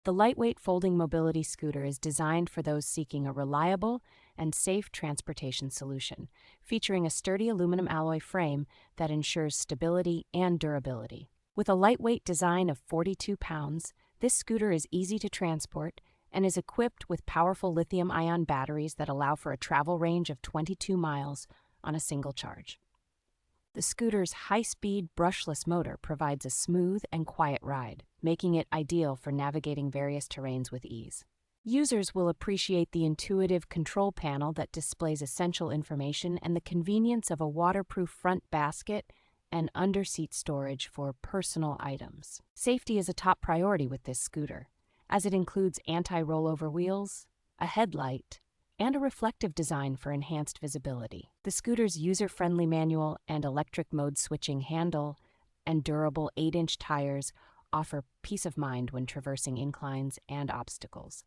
The lightweight folding mobility scooter is designed for those seeking a reliable and safe transportation solution, featuring a sturdy aluminum alloy frame that ensures stability and durability. With a lightweight design of 42 pounds, this scooter is easy to transport and is equipped with powerful lithium-ion batteries that allow for a travel range of 22 miles on a single charge. The scooter's high-speed brushless motor provides a smooth and quiet ride, making it ideal for navigating various terrains with ease. Users will appreciate the intuitive control panel that displays essential information and the convenience of a waterproof front basket and under-seat storage for personal items. Safety is a top priority with this scooter, as it includes anti-rollover wheels, a headlight, and a reflective design for enhanced visibility. The scooter's user-friendly manual and electric mode switching handle and durable 8-inch tires offer peace of mind when traversing inclines and obstacles.